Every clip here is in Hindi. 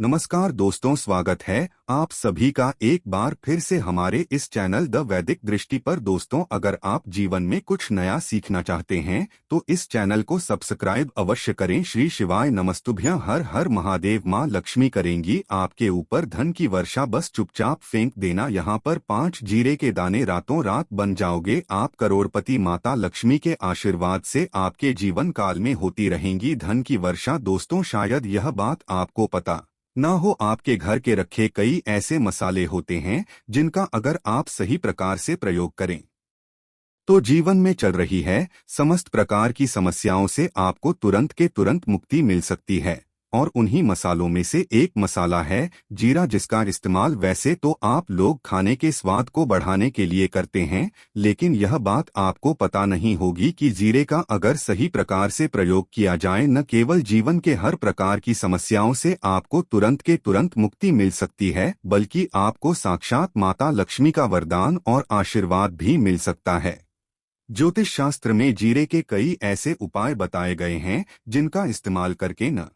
नमस्कार दोस्तों, स्वागत है आप सभी का एक बार फिर से हमारे इस चैनल द वैदिक दृष्टि पर। दोस्तों, अगर आप जीवन में कुछ नया सीखना चाहते हैं तो इस चैनल को सब्सक्राइब अवश्य करें। श्री शिवाय नमस्तुभ्यं। हर हर महादेव। माँ लक्ष्मी करेंगी आपके ऊपर धन की वर्षा, बस चुपचाप फेंक देना यहाँ पर 5 जीरे के दाने, रातों रात बन जाओगे आप करोड़पति। माता लक्ष्मी के आशीर्वाद से आपके जीवन काल में होती रहेंगी धन की वर्षा। दोस्तों, शायद यह बात आपको पता ना हो, आपके घर के रखे कई ऐसे मसाले होते हैं जिनका अगर आप सही प्रकार से प्रयोग करें तो जीवन में चल रही है समस्त प्रकार की समस्याओं से आपको तुरंत के तुरंत मुक्ति मिल सकती है। और उन्हीं मसालों में से एक मसाला है जीरा, जिसका इस्तेमाल वैसे तो आप लोग खाने के स्वाद को बढ़ाने के लिए करते हैं, लेकिन यह बात आपको पता नहीं होगी कि जीरे का अगर सही प्रकार से प्रयोग किया जाए, न केवल जीवन के हर प्रकार की समस्याओं से आपको तुरंत के तुरंत मुक्ति मिल सकती है, बल्कि आपको साक्षात माता लक्ष्मी का वरदान और आशीर्वाद भी मिल सकता है। ज्योतिष शास्त्र में जीरे के कई ऐसे उपाय बताए गए हैं जिनका इस्तेमाल करके न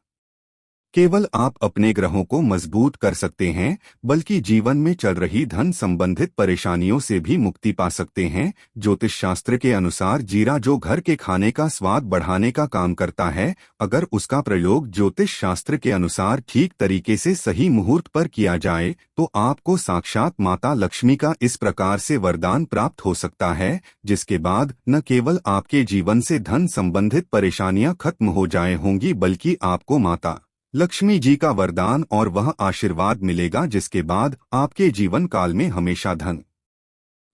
केवल आप अपने ग्रहों को मजबूत कर सकते हैं, बल्कि जीवन में चल रही धन संबंधित परेशानियों से भी मुक्ति पा सकते हैं। ज्योतिष शास्त्र के अनुसार जीरा, जो घर के खाने का स्वाद बढ़ाने का काम करता है, अगर उसका प्रयोग ज्योतिष शास्त्र के अनुसार ठीक तरीके से सही मुहूर्त पर किया जाए तो आपको साक्षात माता लक्ष्मी का इस प्रकार से वरदान प्राप्त हो सकता है, जिसके बाद न केवल आपके जीवन से धन संबंधित परेशानियां खत्म हो जाए होंगी, बल्कि आपको माता लक्ष्मी जी का वरदान और वह आशीर्वाद मिलेगा, जिसके बाद आपके जीवन काल में हमेशा धन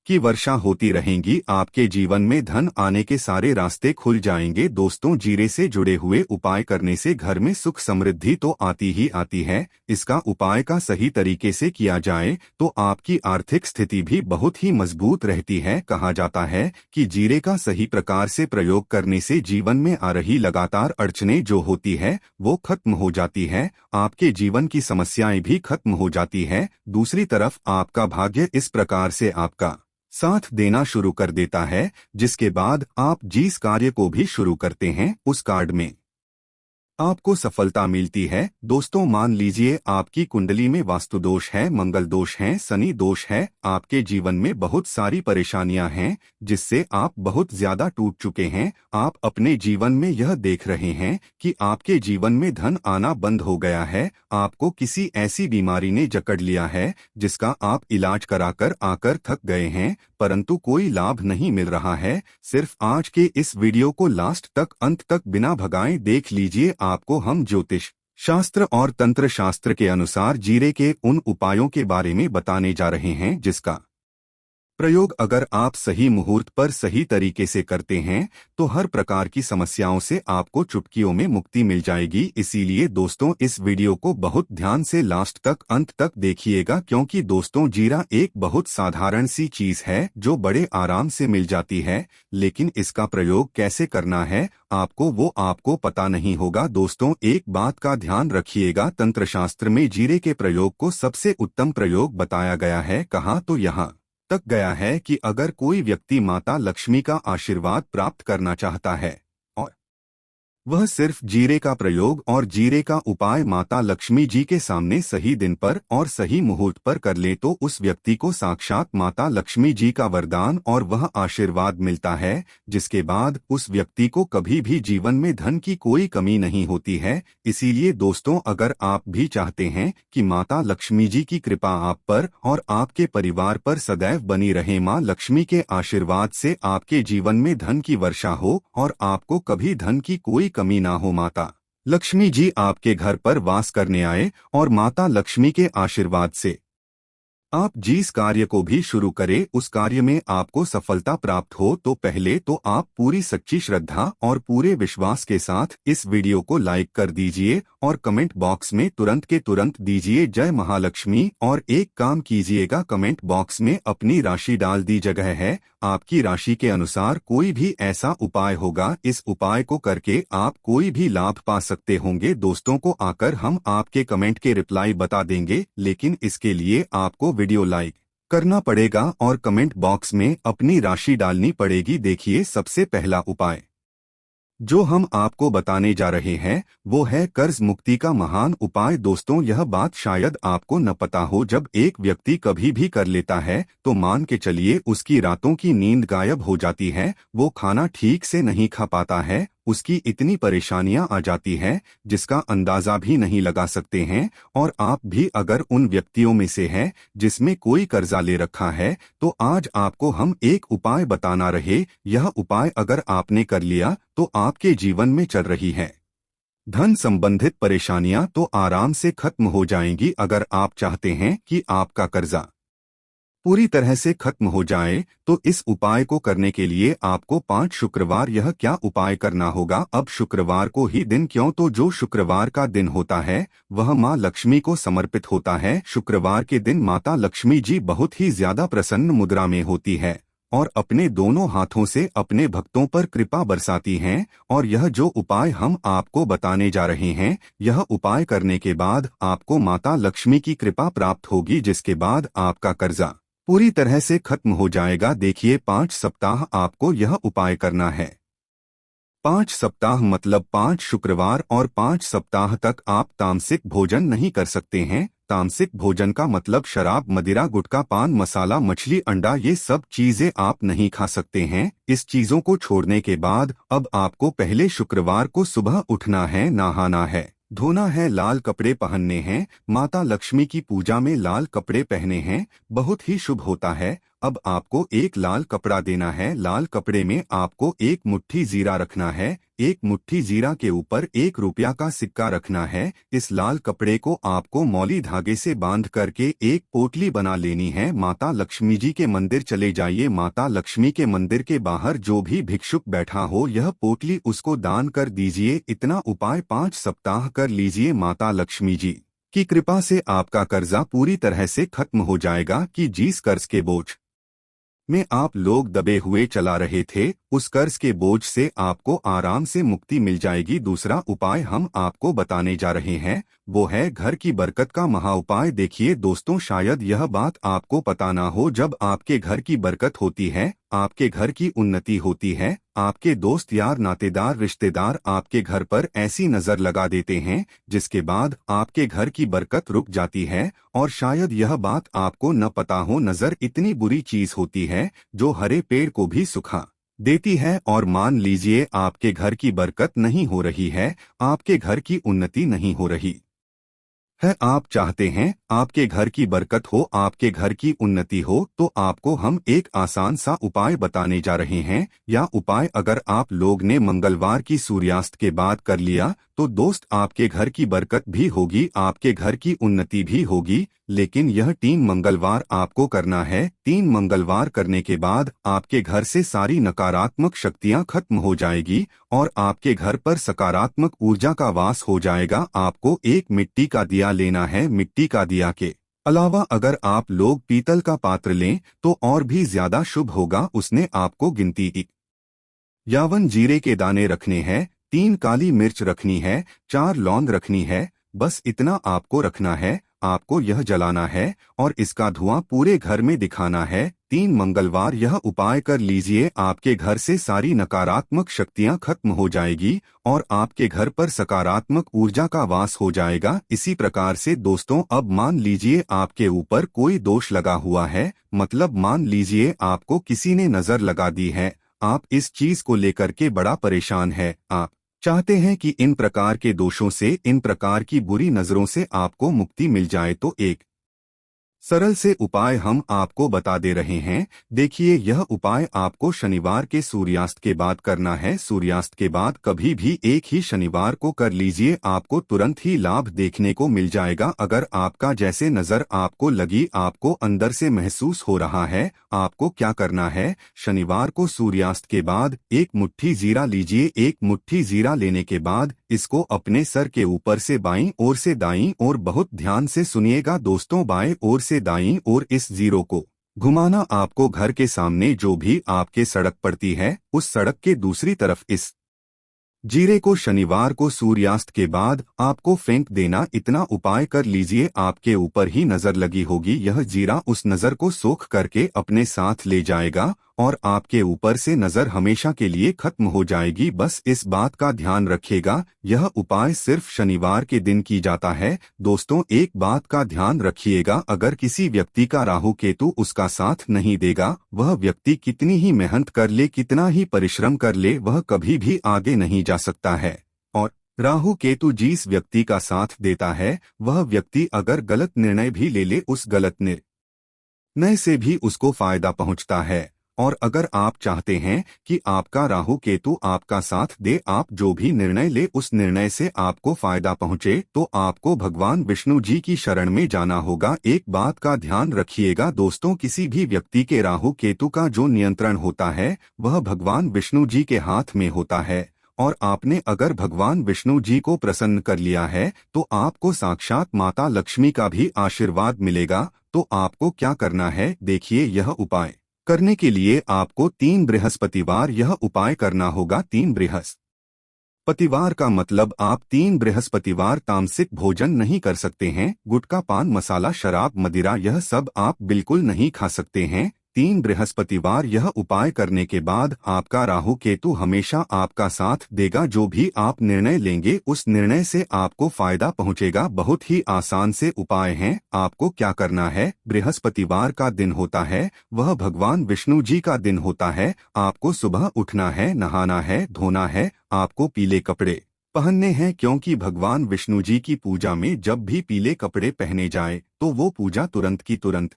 की वर्षा होती रहेंगी। आपके जीवन में धन आने के सारे रास्ते खुल जाएंगे। दोस्तों, जीरे से जुड़े हुए उपाय करने से घर में सुख समृद्धि तो आती ही आती है, इसका उपाय का सही तरीके से किया जाए तो आपकी आर्थिक स्थिति भी बहुत ही मजबूत रहती है। कहा जाता है कि जीरे का सही प्रकार से प्रयोग करने से जीवन में आ रही लगातार अड़चनें जो होती है वो खत्म हो जाती है, आपके जीवन की समस्याएं भी खत्म हो जाती है। दूसरी तरफ आपका भाग्य इस प्रकार से आपका साथ देना शुरू कर देता है, जिसके बाद आप जिस कार्य को भी शुरू करते हैं उस कार्य में आपको सफलता मिलती है। दोस्तों, मान लीजिए आपकी कुंडली में वास्तु दोष है, मंगल दोष है, शनि दोष है, आपके जीवन में बहुत सारी परेशानियां हैं जिससे आप बहुत ज्यादा टूट चुके हैं। आप अपने जीवन में यह देख रहे हैं कि आपके जीवन में धन आना बंद हो गया है, आपको किसी ऐसी बीमारी ने जकड़ लिया है जिसका आप इलाज कराकर आकर थक गए हैं, परंतु कोई लाभ नहीं मिल रहा है। सिर्फ आज के इस वीडियो को लास्ट तक, अंत तक बिना भगाए देख लीजिए। आपको हम ज्योतिष शास्त्र और तंत्र शास्त्र के अनुसार जीरे के उन उपायों के बारे में बताने जा रहे हैं जिसका प्रयोग अगर आप सही मुहूर्त पर सही तरीके से करते हैं तो हर प्रकार की समस्याओं से आपको चुटकियों में मुक्ति मिल जाएगी। इसीलिए दोस्तों, इस वीडियो को बहुत ध्यान से लास्ट तक, अंत तक देखिएगा, क्योंकि दोस्तों जीरा एक बहुत साधारण सी चीज है जो बड़े आराम से मिल जाती है, लेकिन इसका प्रयोग कैसे करना है आपको पता नहीं होगा। दोस्तों, एक बात का ध्यान रखिएगा, तंत्र शास्त्र में जीरे के प्रयोग को सबसे उत्तम प्रयोग बताया गया है। कहा तो यहाँ तक गया है कि अगर कोई व्यक्ति माता लक्ष्मी का आशीर्वाद प्राप्त करना चाहता है और वह सिर्फ जीरे का प्रयोग और जीरे का उपाय माता लक्ष्मी जी के सामने सही दिन पर और सही मुहूर्त पर कर ले तो उस व्यक्ति को साक्षात माता लक्ष्मी जी का वरदान और वह आशीर्वाद मिलता है, जिसके बाद उस व्यक्ति को कभी भी जीवन में धन की कोई कमी नहीं होती है। इसीलिए दोस्तों, अगर आप भी चाहते हैं कि माता लक्ष्मी जी की कृपा आप पर और आपके परिवार पर सदैव बनी रहे, मां लक्ष्मी के आशीर्वाद से आपके जीवन में धन की वर्षा हो और आपको कभी धन की कोई कमी ना हो, माता लक्ष्मी जी आपके घर पर वास करने आए और माता लक्ष्मी के आशीर्वाद से आप जिस कार्य को भी शुरू करें उस कार्य में आपको सफलता प्राप्त हो, तो पहले तो आप पूरी सच्ची श्रद्धा और पूरे विश्वास के साथ इस वीडियो को लाइक कर दीजिए और कमेंट बॉक्स में तुरंत के तुरंत दीजिए जय महालक्ष्मी। और एक काम कीजिएगा, कमेंट बॉक्स में अपनी राशि डाल दी। जगह है आपकी राशि के अनुसार कोई भी ऐसा उपाय होगा, इस उपाय को करके आप कोई भी लाभ पा सकते होंगे। दोस्तों को आकर हम आपके कमेंट के रिप्लाई बता देंगे, लेकिन इसके लिए आपको वीडियो लाइक करना पड़ेगा और कमेंट बॉक्स में अपनी राशि डालनी पड़ेगी। देखिए, सबसे पहला उपाय जो हम आपको बताने जा रहे हैं वो है कर्ज मुक्ति का महान उपाय। दोस्तों, यह बात शायद आपको न पता हो, जब एक व्यक्ति कभी भी कर लेता है तो मान के चलिए उसकी रातों की नींद गायब हो जाती है, वो खाना ठीक से नहीं खा पाता है, उसकी इतनी परेशानियां आ जाती हैं जिसका अंदाजा भी नहीं लगा सकते हैं। और आप भी अगर उन व्यक्तियों में से हैं जिसमें कोई कर्जा ले रखा है, तो आज आपको हम एक उपाय बताना रहे। यह उपाय अगर आपने कर लिया तो आपके जीवन में चल रही है धन संबंधित परेशानियां तो आराम से खत्म हो जाएंगी। अगर आप चाहते हैं कि आपका कर्जा पूरी तरह से खत्म हो जाए तो इस उपाय को करने के लिए आपको 5 शुक्रवार यह क्या उपाय करना होगा। अब शुक्रवार को ही दिन क्यों, तो जो शुक्रवार का दिन होता है वह माँ लक्ष्मी को समर्पित होता है। शुक्रवार के दिन माता लक्ष्मी जी बहुत ही ज्यादा प्रसन्न मुद्रा में होती है और अपने दोनों हाथों से अपने भक्तों पर कृपा बरसाती हैं। और यह जो उपाय हम आपको बताने जा रहे हैं, यह उपाय करने के बाद आपको माता लक्ष्मी की कृपा प्राप्त होगी, जिसके बाद आपका कर्जा पूरी तरह से खत्म हो जाएगा। देखिए, 5 सप्ताह आपको यह उपाय करना है। 5 सप्ताह मतलब 5 शुक्रवार, और 5 सप्ताह तक आप तामसिक भोजन नहीं कर सकते हैं। तामसिक भोजन का मतलब शराब, मदिरा, गुटखा, पान मसाला, मछली, अंडा, ये सब चीजें आप नहीं खा सकते हैं। इस चीजों को छोड़ने के बाद अब आपको पहले शुक्रवार को सुबह उठना है, नहाना है, धोना है, लाल कपड़े पहनने हैं, माता लक्ष्मी की पूजा में लाल कपड़े पहने हैं, बहुत ही शुभ होता है। अब आपको एक लाल कपड़ा देना है, लाल कपड़े में आपको एक मुट्ठी जीरा रखना है, एक मुट्ठी जीरा के ऊपर 1 रुपया का सिक्का रखना है। इस लाल कपड़े को आपको मौली धागे से बांध करके एक पोटली बना लेनी है। माता लक्ष्मी जी के मंदिर चले जाइए, माता लक्ष्मी के मंदिर के बाहर जो भी भिक्षुक बैठा हो यह पोटली उसको दान कर दीजिए। इतना उपाय 5 सप्ताह कर लीजिए, माता लक्ष्मी जी की कृपा से आपका कर्जा पूरी तरह से खत्म हो जाएगा। कि जिस कर्ज के बोझ में आप लोग दबे हुए चला रहे थे, उस कर्ज के बोझ से आपको आराम से मुक्ति मिल जाएगी। दूसरा उपाय हम आपको बताने जा रहे हैं वो है घर की बरकत का महाउपाय। देखिए दोस्तों, शायद यह बात आपको पता ना हो, जब आपके घर की बरकत होती है, आपके घर की उन्नति होती है, आपके दोस्त यार नातेदार रिश्तेदार आपके घर पर ऐसी नजर लगा देते हैं जिसके बाद आपके घर की बरकत रुक जाती है। और शायद यह बात आपको न पता हो, नजर इतनी बुरी चीज होती है जो हरे पेड़ को भी सुखा देती है। और मान लीजिए आपके घर की बरकत नहीं हो रही है, आपके घर की उन्नति नहीं हो रही है, आप चाहते हैं आपके घर की बरकत हो, आपके घर की उन्नति हो, तो आपको हम एक आसान सा उपाय बताने जा रहे हैं। या उपाय अगर आप लोग ने मंगलवार की सूर्यास्त के बाद कर लिया तो दोस्त आपके घर की बरकत भी होगी, आपके घर की उन्नति भी होगी। लेकिन यह 3 मंगलवार आपको करना है। 3 मंगलवार करने के बाद आपके घर से सारी नकारात्मक शक्तियां खत्म हो जाएगी और आपके घर पर सकारात्मक ऊर्जा का वास हो जाएगा। आपको एक मिट्टी का दिया लेना है। मिट्टी का दिया के अलावा अगर आप लोग पीतल का पात्र लें तो और भी ज्यादा शुभ होगा। उसने आपको गिनती 51 जीरे के दाने रखने हैं, 3 काली मिर्च रखनी है, 4 लौंग रखनी है। बस इतना आपको रखना है, आपको यह जलाना है और इसका धुआं पूरे घर में दिखाना है। 3 मंगलवार यह उपाय कर लीजिए, आपके घर से सारी नकारात्मक शक्तियां खत्म हो जाएगी और आपके घर पर सकारात्मक ऊर्जा का वास हो जाएगा। इसी प्रकार से दोस्तों, अब मान लीजिए आपके ऊपर कोई दोष लगा हुआ है, मतलब मान लीजिए आपको किसी ने नजर लगा दी है, आप इस चीज को लेकर के बड़ा परेशान है, आप चाहते हैं कि इन प्रकार के दोषों से, इन प्रकार की बुरी नजरों से आपको मुक्ति मिल जाए, तो एक सरल से उपाय हम आपको बता दे रहे हैं। देखिए, यह उपाय आपको शनिवार के सूर्यास्त के बाद करना है। सूर्यास्त के बाद कभी भी एक ही शनिवार को कर लीजिए, आपको तुरंत ही लाभ देखने को मिल जाएगा। अगर आपका जैसे नजर आपको लगी, आपको अंदर से महसूस हो रहा है, आपको क्या करना है, शनिवार को सूर्यास्त के बाद 1 मुट्ठी जीरा लीजिए। 1 मुट्ठी जीरा लेने के बाद इसको अपने सर के ऊपर से बाईं ओर से दाईं ओर, बहुत ध्यान से सुनिएगा दोस्तों, बाएं ओर से दाईं ओर इस जीरो को घुमाना। आपको घर के सामने जो भी आपके सड़क पड़ती है, उस सड़क के दूसरी तरफ इस जीरे को शनिवार को सूर्यास्त के बाद आपको फेंक देना। इतना उपाय कर लीजिए, आपके ऊपर ही नजर लगी होगी, यह जीरा उस नजर को सोख करके अपने साथ ले जाएगा और आपके ऊपर से नजर हमेशा के लिए खत्म हो जाएगी। बस इस बात का ध्यान रखिएगा, यह उपाय सिर्फ शनिवार के दिन की जाता है। दोस्तों, एक बात का ध्यान रखिएगा, अगर किसी व्यक्ति का राहु केतु उसका साथ नहीं देगा, वह व्यक्ति कितनी ही मेहनत कर ले, कितना ही परिश्रम कर ले, वह कभी भी आगे नहीं जा सकता है। और राहु केतु जिस व्यक्ति का साथ देता है, वह व्यक्ति अगर गलत निर्णय भी ले ले, उस गलत निर्णय से भी उसको फायदा पहुंचता है। और अगर आप चाहते हैं कि आपका राहु केतु आपका साथ दे, आप जो भी निर्णय ले उस निर्णय से आपको फायदा पहुंचे, तो आपको भगवान विष्णु जी की शरण में जाना होगा। एक बात का ध्यान रखिएगा दोस्तों, किसी भी व्यक्ति के राहु केतु का जो नियंत्रण होता है, वह भगवान विष्णु जी के हाथ में होता है। और आपने अगर भगवान विष्णु जी को प्रसन्न कर लिया है, तो आपको साक्षात माता लक्ष्मी का भी आशीर्वाद मिलेगा। तो आपको क्या करना है, देखिए, यह उपाय करने के लिए आपको 3 बृहस्पतिवार यह उपाय करना होगा। 3 बृहस्पतिवार का मतलब आप 3 बृहस्पतिवार तामसिक भोजन नहीं कर सकते हैं। गुटखा, पान मसाला, शराब, मदिरा, यह सब आप बिल्कुल नहीं खा सकते हैं। 3 बृहस्पतिवार यह उपाय करने के बाद आपका राहु केतु हमेशा आपका साथ देगा। जो भी आप निर्णय लेंगे, उस निर्णय से आपको फायदा पहुंचेगा। बहुत ही आसान से उपाय हैं। आपको क्या करना है, बृहस्पतिवार का दिन होता है, वह भगवान विष्णु जी का दिन होता है। आपको सुबह उठना है, नहाना है, धोना है, आपको पीले कपड़े पहनने हैं, क्योंकि भगवान विष्णु जी की पूजा में जब भी पीले कपड़े पहने जाए, तो वो पूजा तुरंत की तुरंत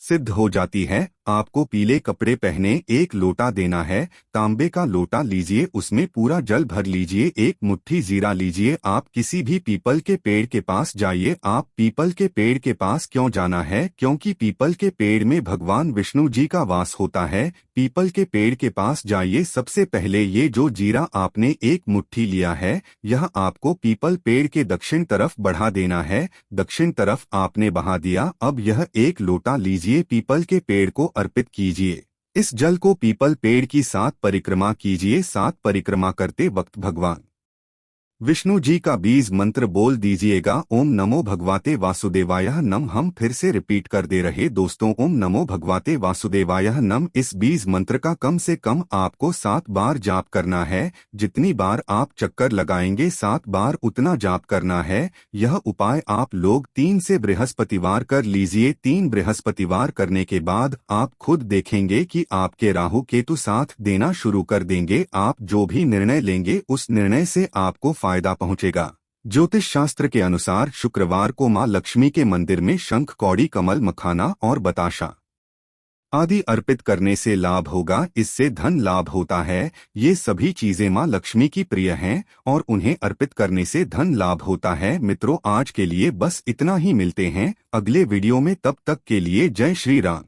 सिद्ध हो जाती है। आपको पीले कपड़े पहने, 1 लोटा देना है, तांबे का लोटा लीजिए, उसमें पूरा जल भर लीजिए, 1 मुट्ठी जीरा लीजिए। आप किसी भी पीपल के पेड़ के पास जाइए। आप पीपल के पेड़ के पास क्यों जाना है, क्योंकि पीपल के पेड़ में भगवान विष्णु जी का वास होता है। पीपल के पेड़ के पास जाइए। सबसे पहले ये जो जीरा आपने 1 मुट्ठी लिया है, यह आपको पीपल पेड़ के दक्षिण तरफ बढ़ा देना है। दक्षिण तरफ आपने बहा दिया। अब यह 1 लोटा लीजिए, पीपल के पेड़ को अर्पित कीजिए। इस जल को पीपल पेड़ की 7 परिक्रमा कीजिए। 7 परिक्रमा करते वक्त भगवान विष्णु जी का बीज मंत्र बोल दीजिएगा, ओम नमो भगवते वासुदेवाय नम। हम फिर से रिपीट कर दे रहे दोस्तों, ओम नमो भगवते वासुदेवाय नम। इस बीज मंत्र का कम से कम आपको 7 बार जाप करना है। जितनी बार आप चक्कर लगाएंगे, 7 बार उतना जाप करना है। यह उपाय आप लोग 3 से बृहस्पतिवार कर लीजिए। 3 बृहस्पतिवार करने के बाद आप खुद देखेंगे कि आपके राहु केतु साथ देना शुरू कर देंगे। आप जो भी निर्णय लेंगे, उस निर्णय से आपको फायदा पहुंचेगा। ज्योतिष शास्त्र के अनुसार शुक्रवार को मां लक्ष्मी के मंदिर में शंख, कौड़ी, कमल, मखाना और बताशा आदि अर्पित करने से लाभ होगा। इससे धन लाभ होता है। ये सभी चीजें मां लक्ष्मी की प्रिय हैं और उन्हें अर्पित करने से धन लाभ होता है। मित्रों, आज के लिए बस इतना ही। मिलते हैं अगले वीडियो में, तब तक के लिए जय श्री राम।